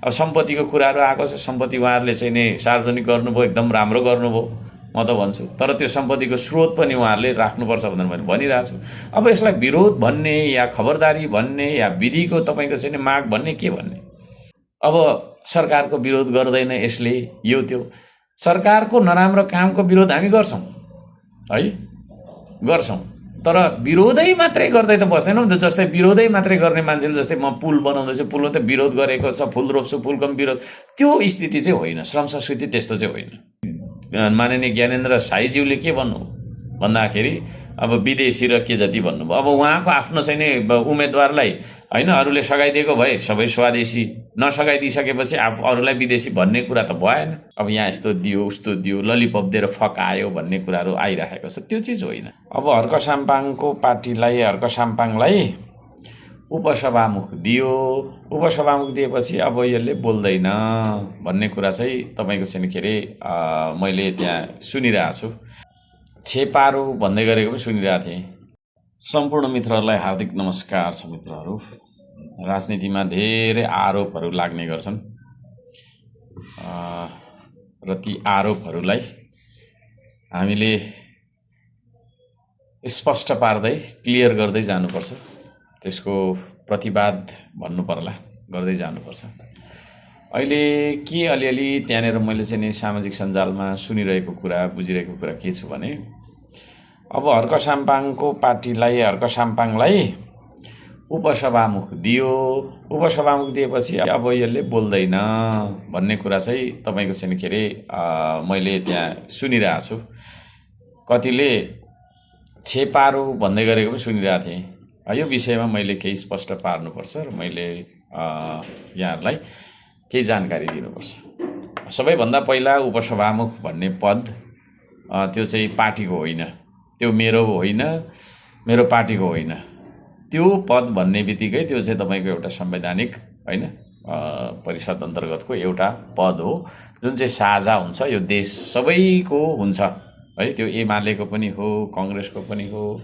अब सम्पत्तिको कुराहरू आएको छ, सम्पत्ति उहाँहरूले चाहिँ नि सार्वजनिक गर्नुभयो, एकदम राम्रो गर्नुभयो म त भन्छु। तर त्यो सम्पत्तिको स्रोत पनि उहाँहरूले राख्नुपर्छ भनेर मैले भनिरहेको छु। अब यसलाई विरोध भन्ने या खबरदारी भन्ने या विधिको तपाईँको चाहिँ नि माग भन्ने के भन्ने? अब सरकारको विरोध गर्दैन यसले, यो त्यो सरकारको नराम्रो कामको विरोध हामी गर्छौँ है, गर्छौँ, तर विरोधै मात्रै गर्दै त बस्दैनौँ। जस्तै विरोधै मात्रै गर्ने मान्छेले, जस्तै म पुल बनाउँदैछु, पुलमा त विरोध गरेको छ, फुल रोप्छु, फुलको विरोध, त्यो स्थिति चाहिँ होइन। श्रम संस्कृति त्यस्तो चाहिँ होइन। माननीय ज्ञानेन्द्र साईज्यूले के भन्नु भन्दाखेरि अब विदेशी र के जति भन्नुभयो, अब उहाँको आफ्नो चाहिँ नि उम्मेदवारलाई होइन अरूले सघाइदिएको भए सबै स्वदेशी, नसघाइदिइसकेपछि अरूलाई विदेशी भन्ने कुरा त भएन। अब यहाँ यस्तो दियो उस्तो दियो, ललिपप दिएर फकायो भन्ने कुराहरू आइरहेको छ, त्यो चिज होइन। अब हर्क साम्पाङको पार्टीलाई, हर्क साम्पाङलाई उपसभामुख दियो, उपसभामुख दिएपछि अब यसले बोल्दैन भन्ने कुरा चाहिँ तपाईँको चाहिँ के अरे मैले त्यहाँ सुनिरहेको छु। छेपारो भन्दै गरेको पनि सुनिरहेको थिएँ। सम्पूर्ण मित्रहरूलाई हार्दिक नमस्कार छ। मित्रहरू, राजनीतिमा धेरै आरोपहरू लाग्ने गर्छन् र ती आरोपहरूलाई हामीले स्पष्ट पार्दै क्लियर गर्दै जानुपर्छ, त्यसको प्रतिवाद भन्नु पर्ला गर्दै जानुपर्छ। अहिले के अलिअलि त्यहाँनिर मैले चाहिँ नि सामाजिक सञ्जालमा सुनिरहेको कुरा, बुझिरहेको कुरा के छु भने, अब हर्क साम्पाङको पार्टीलाई, हर्क साम्पाङलाई उपसभामुख दियो, उपसभामुख दिएपछि अब यसले बोल्दैन भन्ने कुरा चाहिँ तपाईँको चाहिँ के अरे मैले त्यहाँ सुनिरहेको छु। कतिले छेपारो भन्दै गरेको पनि सुनिरहेको थिएँ। यो विषयमा मैले केही स्पष्ट पार्नुपर्छ र मैले यहाँहरूलाई केही जानकारी दिनुपर्छ। सबैभन्दा पहिला उपसभामुख भन्ने पद त्यो चाहिँ पार्टीको होइन, त्यो मेरो होइन, मेरो पार्टीको होइन। त्यो पद भन्ने बित्तिकै त्यो चाहिँ तपाईँको एउटा संवैधानिक होइन परिषद अन्तर्गतको एउटा पद हो, जुन चाहिँ साझा हुन्छ। यो देश सबैको हुन्छ है, त्यो एमालेको पनि हो, कङ्ग्रेसको पनि हो,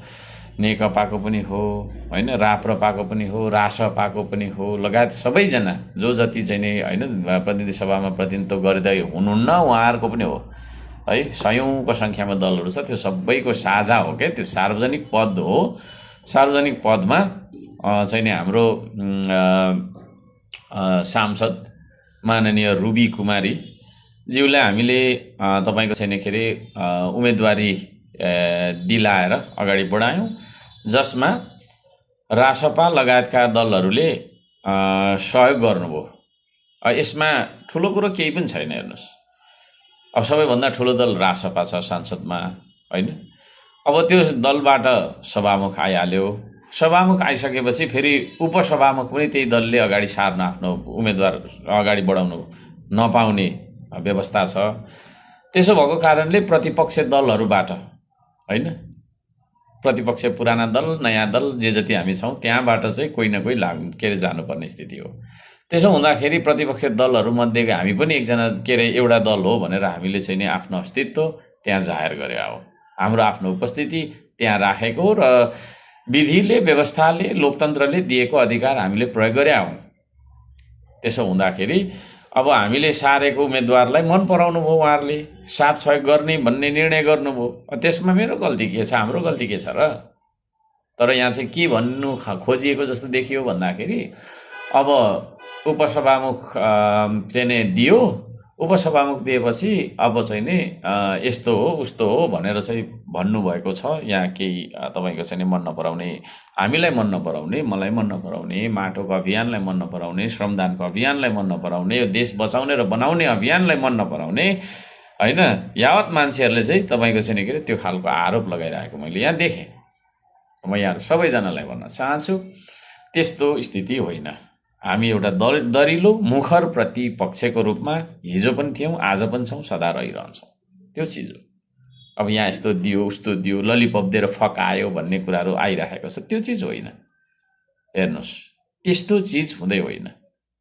नेकपाको पनि हो होइन, राप्रपाको पनि हो, रासपाको पनि हो, लगायत सबैजना जो जति चाहिँ नि होइन प्रतिनिधि सभामा प्रतिनिधित्व गर्दै हुनुहुन्न उहाँहरूको पनि हो है। सयौँको सङ्ख्यामा दलहरू छ, त्यो सबैको साझा हो क्या, त्यो सार्वजनिक पद हो। सार्वजनिक पदमा चाहिँ नि हाम्रो सांसद माननीय रुबी कुमारी ज्यूलाई हामीले तपाईँको चाहिँ के अरे उम्मेदवारी दिलाएर अगाडि बढायौँ, जसमा रासपा लगायतका दलहरूले सहयोग गर्नुभयो। यसमा ठुलो कुरो केही पनि छैन। हेर्नुहोस्, अब सबैभन्दा ठुलो दल रासपा छ सांसदमा होइन। अब त्यो दलबाट सभामुख आइहाल्यो, सभामुख आइसकेपछि फेरि उपसभामुख पनि त्यही दलले अगाडि सार्न, आफ्नो उम्मेदवार अगाडि बढाउनु नपाउने व्यवस्था छ। त्यसो भएको कारणले प्रतिपक्ष दलहरूबाट होइन, प्रतिपक्ष पुराना दल, नयाँ दल, जे जति हामी छौँ त्यहाँबाट चाहिँ कोही न कोही के अरे जानुपर्ने स्थिति हो। त्यसो हुँदाखेरि प्रतिपक्ष दलहरूमध्ये हामी पनि एकजना के अरे एउटा दल हो भनेर हामीले चाहिँ नि आफ्नो अस्तित्व त्यहाँ जाहेर गरे हो, हाम्रो आफ्नो उपस्थिति त्यहाँ राखेको र विधिले, व्यवस्थाले, लोकतन्त्रले दिएको अधिकार हामीले प्रयोग गरे हौँ। त्यसो हुँदाखेरि अब हामीले सारेको उम्मेदवारलाई मन पराउनु भयो, उहाँहरूले साथ सहयोग गर्ने भन्ने निर्णय गर्नुभयो। त्यसमा मेरो गल्ती के छ, हाम्रो गल्ती के छ र? तर यहाँ चाहिँ के भन्नु खोजिएको जस्तो देखियो भन्दाखेरि, अब उपसभामुख चाहिँ नि दियो, उपसभामुख दिएपछि अब चाहिँ नि यस्तो हो उस्तो हो भनेर चाहिँ भन्नुभएको छ। यहाँ केही तपाईँको चाहिँ नि मन नपराउने, हामीलाई मन नपराउने, मलाई मन नपराउने, माटोको अभियानलाई मन नपराउने, श्रमदानको अभियानलाई मन नपराउने, यो देश बचाउने र बनाउने अभियानलाई मन नपराउने होइन, यावत मान्छेहरूले चाहिँ तपाईँको चाहिँ के अरे त्यो खालको आरोप लगाइरहेको मैले यहाँ देखेँ। म यहाँ सबैजनालाई भन्न चाहन्छु, त्यस्तो स्थिति होइन। हामी एउटा दरिलो मुखर प्रतिपक्षको रूपमा हिजो पनि थियौँ, आज पनि छौँ, सदा रहिरहन्छौँ। त्यो चिज हो। अब यहाँ यस्तो दियो उस्तो दियो, ललिपप दिएर फकायो भन्ने कुराहरू आइरहेको छ, त्यो चिज होइन। हेर्नुहोस्, त्यस्तो चिज हुँदै होइन।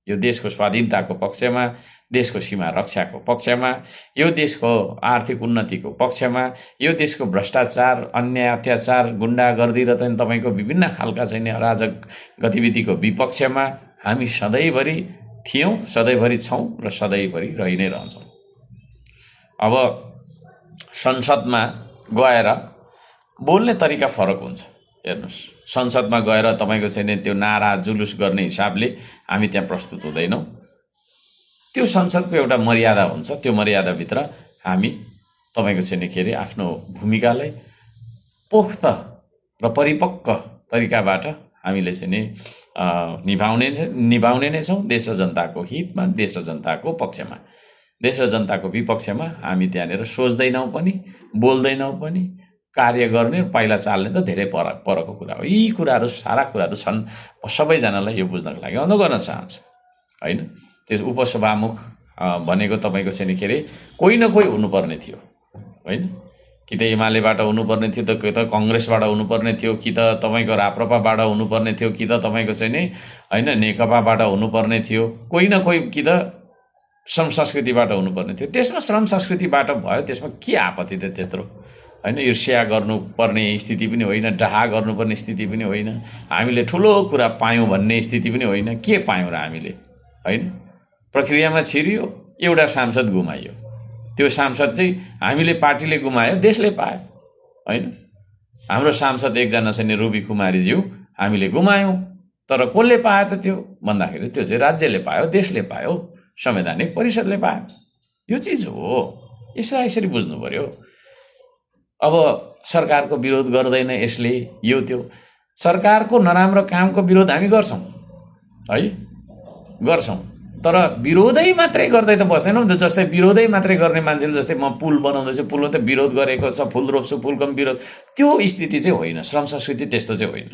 यो देशको स्वाधीनताको पक्षमा, देशको सीमा रक्षाको पक्षमा, यो देशको आर्थिक उन्नतिको पक्षमा, यो देशको भ्रष्टाचार, अन्याय, अत्याचार, गुन्डागर्दी र चाहिँ तपाईँको विभिन्न खालका चाहिँ अराजक गतिविधिको विपक्षमा हामी सधैँभरि थियौँ, सधैँभरि छौँ र सधैँभरि रहि नै रहन्छौँ। अब संसदमा गएर बोल्ने तरिका फरक हुन्छ। हेर्नुहोस्, संसदमा गएर तपाईँको चाहिँ त्यो नारा जुलुस गर्ने हिसाबले हामी त्यहाँ प्रस्तुत हुँदैनौँ। त्यो संसदको एउटा मर्यादा हुन्छ, त्यो मर्यादाभित्र हामी तपाईँको चाहिँ के अरे आफ्नो भूमिकालाई पोख्त र परिपक्व तरिकाबाट हामीले चाहिँ निभाउने नै छौँ। देश र जनताको हितमा, देश र जनताको पक्षमा, देश र जनताको विपक्षमा हामी त्यहाँनिर सोच्दैनौँ पनि, बोल्दैनौँ पनि, कार्य गर्ने पाइला चाल्ने त धेरै परको कुरा हो। यी कुराहरू, सारा कुराहरू छन्। सबैजनालाई यो बुझ्नको लागि अनुरोध गर्न चाहन्छु, होइन? त्यो उपसभामुख भनेको तपाईँको चाहिँ के अरे कोही न कोही हुनुपर्ने थियो, होइन? कि त एमालेबाट हुनुपर्ने थियो, कि त कङ्ग्रेसबाट हुनुपर्ने थियो, कि त तपाईँको राप्रपाबाट हुनुपर्ने थियो, कि त तपाईँको चाहिँ नि होइन नेकपाबाट हुनुपर्ने थियो, कोही न कोही, कि त श्रम संस्कृतिबाट हुनुपर्ने थियो। त्यसमा श्रम संस्कृतिबाट भयो, त्यसमा के आपत्ति त त्यत्रो, होइन? ईर्ष्या गर्नुपर्ने स्थिति पनि होइन, डाहा गर्नुपर्ने स्थिति पनि होइन, हामीले ठुलो कुरा पायौँ भन्ने स्थिति पनि होइन। के पायौँ र हामीले, होइन? प्रक्रियामा छिरियो, एउटा सांसद गुमाइयो। त्यो सांसद चाहिँ हामीले पार्टीले गुमायो, देशले पायो, होइन? हाम्रो सांसद एकजना चाहिँ रुबी कुमारीज्यू हामीले गुमायौँ, तर कसले पायो त त्यो भन्दाखेरि त्यो चाहिँ राज्यले पायो, देशले पायो, संवैधानिक परिषदले पायो। यो चिज हो, यसलाई यसरी बुझ्नु पर्यो। अब सरकारको विरोध गर्दैन यसले, यो त्यो सरकारको नराम्रो कामको विरोध हामी गर्छौँ, है, गर्छौँ, तर विरोधै मात्रै गर्दै त बस्दैनौँ। जस्तै विरोधै मात्रै गर्ने मान्छेले, जस्तै म पुल बनाउँदैछु, पुलमा त विरोध गरेको छ, फुल रोप्छु, फुलको विरोध, त्यो स्थिति चाहिँ होइन। श्रम संस्कृति त्यस्तो चाहिँ होइन।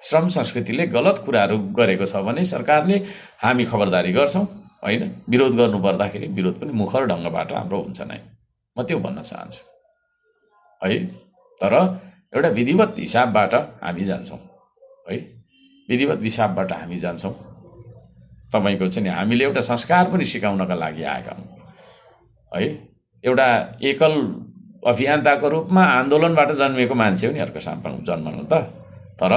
श्रम संस्कृतिले गलत कुराहरू गरेको छ भने सरकारले हामी खबरदारी गर्छौँ, होइन? विरोध गर्नु पर्दाखेरि विरोध पनि मुखर ढङ्गबाट हाम्रो हुन्छ नै, म त्यो भन्न चाहन्छु, है? तर एउटा विधिवत हिसाबबाट हामी जान्छौँ, है? विधिवत हिसाबबाट हामी जान्छौँ। तपाईँको चाहिँ हामीले एउटा संस्कार पनि सिकाउनका लागि आएका हौँ, है? एउटा एकल अभियन्ताको रूपमा आन्दोलनबाट जन्मिएको मान्छे हो नि अर्को साम्पाङ जन्मनु त, तर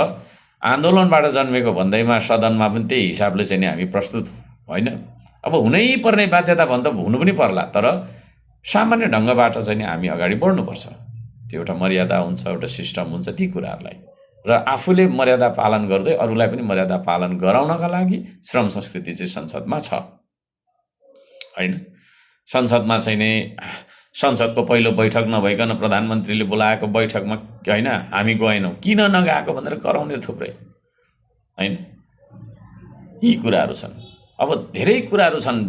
आन्दोलनबाट जन्मेको भन्दैमा सदनमा पनि त्यही हिसाबले चाहिँ हामी प्रस्तुत, होइन? अब हुनै पर्ने बाध्यता भन्दा हुनु पनि पर्ला, तर सामान्य ढङ्गबाट चाहिँ हामी अगाडि बढ्नुपर्छ। त्यो एउटा मर्यादा हुन्छ, एउटा सिस्टम हुन्छ, ती कुराहरूलाई र आफूले मर्यादा पालन गर्दै अरूलाई पनि मर्यादा पालन गराउनका लागि श्रम संस्कृति चाहिँ संसदमा छ, होइन? संसदमा चाहिँ नि संसदको पहिलो बैठक नभइकन प्रधानमन्त्रीले बोलाएको बैठकमा, होइन, हामी गएनौँ, किन नगएको भनेर कराउने थुप्रै, होइन? यी कुराहरू छन्। अब धेरै कुराहरू छन्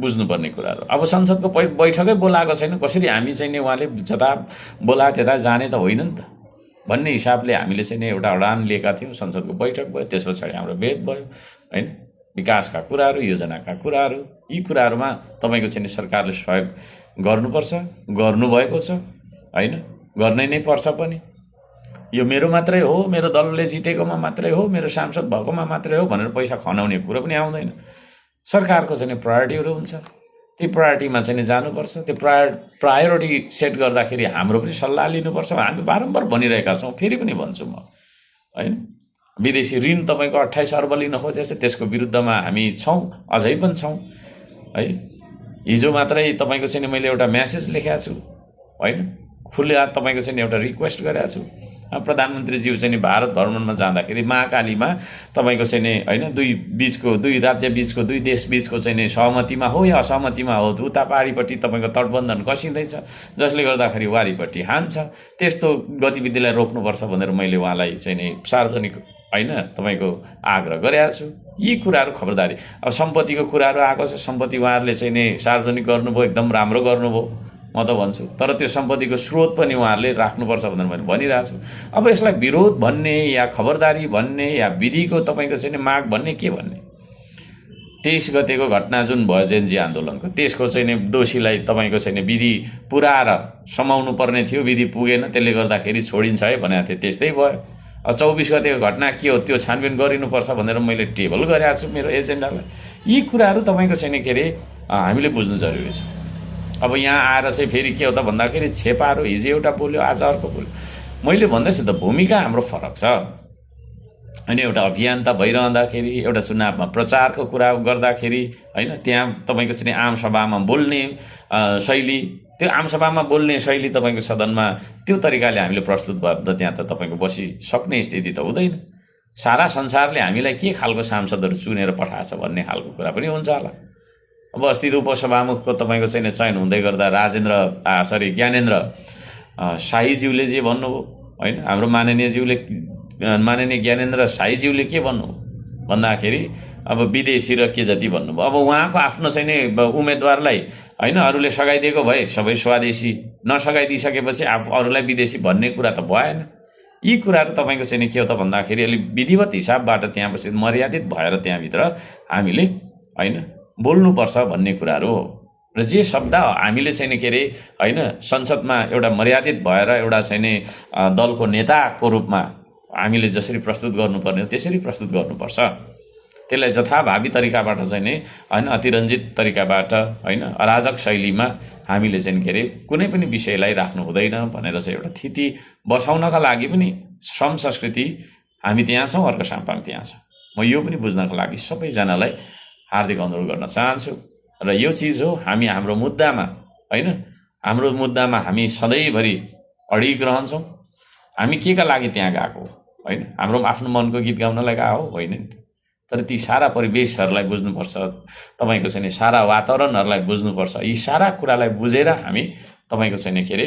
बुझ्नुपर्ने कुराहरू। अब संसदको बैठकै बोलाएको छैन, कसरी हामी चाहिँ नि उहाँले जता बोला त्यता जाने त होइन नि त भन्ने हिसाबले हामीले चाहिँ नि एउटा अडान लिएका थियौँ। संसदको बैठक भयो, त्यस पछाडि हाम्रो भेट भयो, होइन? विकासका कुराहरू, योजनाका कुराहरू, यी कुराहरूमा तपाईँको चाहिँ सरकारले सहयोग गर्नुपर्छ, गर्नुभएको छ, होइन? गर्नै नै पर्छ पनि। यो मेरो मात्रै हो, मेरो दलले जितेकोमा मात्रै हो, मेरो सांसद भएकोमा मात्रै हो भनेर पैसा खनाउने कुरो पनि आउँदैन। सरकारको चाहिँ प्रायोरिटीहरू हुन्छ, त्यो प्रायोरिटीमा चाहिँ जानुपर्छ। त्यो प्रायोरिटी सेट गर्दाखेरि हाम्रो पनि सल्लाह लिनुपर्छ। हामी बारम्बार भनिरहेका छौँ, फेरि पनि भन्छु म, होइन? विदेशी ऋण तपाईँको 28 अर्ब लिन खोजेको छ, त्यसको विरुद्धमा हामी छौँ, अझै पनि छौँ, है? हिजो मात्रै तपाईँको चाहिँ मैले एउटा म्यासेज लेखेको छु, होइन? खुल्ला तपाईँको चाहिँ एउटा रिक्वेस्ट गरेको छु। प्रधानमन्त्रीज्यू चाहिँ भारत भ्रमणमा जाँदाखेरि महाकालीमा तपाईँको चाहिँ होइन दुई राज्य बिचको, दुई देश बिचको चाहिँ सहमतिमा हो या असहमतिमा हो, उता पहाडीपट्टि तपाईँको तटबन्धन कसिँदैछ, जसले गर्दाखेरि वारीपट्टि हान्छ, त्यस्तो गतिविधिलाई रोक्नुपर्छ भनेर मैले उहाँलाई चाहिँ सार्वजनिक, होइन, तपाईँको आग्रह गरेको छु। यी कुराहरू खबरदारी। अब सम्पत्तिको कुराहरू आएको छ, सम्पत्ति उहाँहरूले चाहिँ सार्वजनिक गर्नुभयो, एकदम राम्रो गर्नुभयो, म त भन्छु। तर त्यो सम्पत्तिको स्रोत पनि उहाँहरूले राख्नुपर्छ भनेर मैले भनिरहेको छु। अब यसलाई विरोध भन्ने या खबरदारी भन्ने या विधिको तपाईँको चाहिँ माग भन्ने, के भन्ने? 23 गतेको घटना जुन भयो जेएनजी आन्दोलनको, त्यसको चाहिँ दोषीलाई तपाईँको चाहिँ विधि पुऱ्याएर समाउनु पर्ने थियो, विधि पुगेन, त्यसले गर्दाखेरि छोडिन्छ है भनेको थियो, त्यस्तै भयो। 24 गतेको घटना के हो त्यो छानबिन गरिनुपर्छ भनेर मैले टेबल गरेको छु मेरो एजेन्डालाई। यी कुराहरू तपाईँको चाहिँ के अरे हामीले बुझ्नु जरुरी छ। अब यहाँ आएर चाहिँ फेरि के हो त भन्दाखेरि छेपाहरू हिजो एउटा बोल्यो, आज अर्को बोल्यो। मैले भन्दैछु त भूमिका हाम्रो फरक छ, होइन एउटा अभियान त भइरहँदाखेरि एउटा चुनावमा प्रचारको कुरा गर्दाखेरि होइन त्यहाँ तपाईँको चाहिँ आम सभामा बोल्ने शैली त्यो आम सभामा बोल्ने शैली तपाईँको सदनमा त्यो तरिकाले हामीले प्रस्तुत भयो त त्यहाँ त तपाईँको बसिसक्ने स्थिति त हुँदैन। सारा संसारले हामीलाई के खालको सांसदहरू चुनेर पठाएछ भन्ने खालको कुरा पनि हुन्छ होला। अब अस्ति उपसभामुखको तपाईँको चाहिँ चयन हुँदै गर्दा ज्ञानेन्द्र शाहीज्यूले जे भन्नुभयो होइन हाम्रो माननीय ज्ञानेन्द्र शाहीज्यूले के भन्नुभयो भन्दाखेरि अब विदेशी र के जति भन्नुभयो। अब उहाँको आफ्नो चाहिँ नि उम्मेदवारलाई होइन अरूले सघाइदिएको भए सबै स्वदेशी नसघाइदिइसकेपछि अरूलाई विदेशी भन्ने कुरा त भएन। यी कुराहरू तपाईँको चाहिँ के हो त भन्दाखेरि अलिक विधिवत हिसाबबाट त्यहाँ बसी मर्यादित भएर त्यहाँभित्र हामीले होइन बोल्नुपर्छ भन्ने कुराहरू हो। र जे शब्द हामीले चाहिँ के अरे होइन संसदमा एउटा मर्यादित भएर एउटा चाहिँ दलको नेताको रूपमा हामीले जसरी प्रस्तुत गर्नुपर्ने हो त्यसरी प्रस्तुत गर्नुपर्छ। त्यसलाई जथाभावी तरिकाबाट चाहिँ नि होइन अतिरञ्जित तरिकाबाट होइन अराजक शैलीमा हामीले चाहिँ के अरे कुनै पनि विषयलाई राख्नु हुँदैन भनेर चाहिँ एउटा थिति बसाउनका लागि पनि श्रम संस्कृति हामी त्यहाँ छौँ, अर्को साम्पाङ त्यहाँ छ। म यो पनि बुझ्नका लागि सबैजनालाई हार्दिक अनुरोध गर्न चाहन्छु। र यो चिज हो हामी हाम्रो मुद्दामा होइन हामी सधैँभरि अडिग रहन्छौँ। हामी के का लागि त्यहाँ गएको होइन हाम्रो आफ्नो मनको गीत गाउनलाई गएको होइन नि त। तर ती सारा परिवेशहरूलाई बुझ्नुपर्छ, तपाईँको चाहिँ सारा वातावरणहरूलाई बुझ्नुपर्छ। यी सारा कुरालाई बुझेर हामी तपाईँको चाहिँ के अरे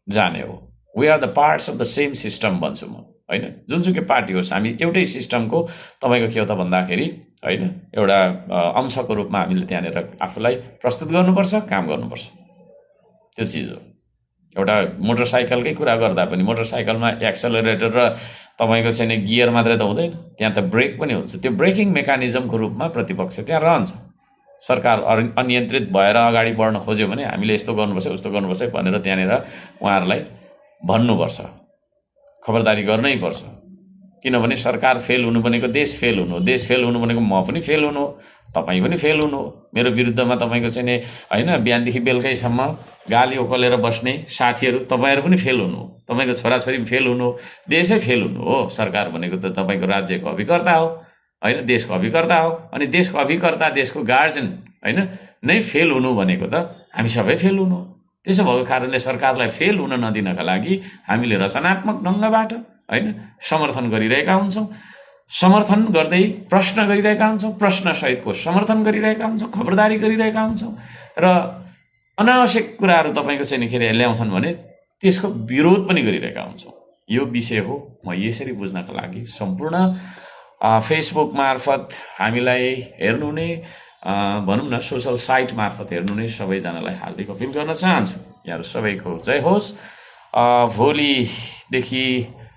जाने हो। We are the parts of the same system भन्छु म होइन। जुनसुकै पार्टी होस् हामी एउटै सिस्टमको तपाईँको के हो त भन्दाखेरि होइन एउटा अंशको रूपमा हामीले त्यहाँनिर आफूलाई प्रस्तुत गर्नुपर्छ, काम गर्नुपर्छ। त्यो चिज हो। एउटा मोटरसाइकलकै कुरा गर्दा पनि मोटरसाइकलमा एक्सेलरेटर र तपाईँको चाहिँ गियर मात्रै त हुँदैन, त्यहाँ त ब्रेक पनि हुन्छ। त्यो ब्रेकिङ मेकानिजमको रूपमा प्रतिपक्ष त्यहाँ रहन्छ। सरकार अनियन्त्रित भएर अगाडि बढ्न खोज्यो भने हामीले यस्तो गर्नुपर्छ उस्तो गर्नुपर्छ भनेर त्यहाँनिर उहाँहरूलाई भन्नुपर्छ, खबरदारी गर्नै पर्छ। किनभने सरकार फेल हुनु भनेको देश फेल हुनु हो, देश फेल हुनु भनेको म पनि फेल हुनु हो, तपाईँ पनि फेल हुनु हो। मेरो विरुद्धमा तपाईँको चाहिँ नि होइन बिहानदेखि बेलुकैसम्म गाली ओकलेर बस्ने साथीहरू तपाईँहरू पनि फेल हुनु हो, तपाईँको छोराछोरी पनि फेल हुनु हो, देशै फेल हुनु हो। सरकार भनेको त तपाईँको राज्यको अभिकर्ता हो होइन, देशको अभिकर्ता हो। अनि देशको अभिकर्ता देशको गार्जियन होइन नै फेल हुनु भनेको त हामी सबै फेल हुनु हो। त्यसो भएको कारणले सरकारलाई फेल हुन नदिनका लागि हामीले रचनात्मक ढङ्गबाट होइन समर्थन गरिरहेका हुन्छौँ, समर्थन गर्दै प्रश्न गरिरहेका हुन्छौँ, प्रश्नसहितको समर्थन गरिरहेका हुन्छौँ, खबरदारी गरिरहेका हुन्छौँ। र अनावश्यक कुराहरू तपाईँको चाहिँ के अरे ल्याउँछन् भने त्यसको विरोध पनि गरिरहेका हुन्छौँ। यो विषय हो। म यसरी बुझ्नका लागि सम्पूर्ण फेसबुक मार्फत हामीलाई हेर्नुहुने भनौँ न सोसल साइट मार्फत हेर्नुहुने सबैजनालाई हार्दिक अपिल गर्न चाहन्छु। यहाँहरू सबैको जय होस्। भोलिदेखि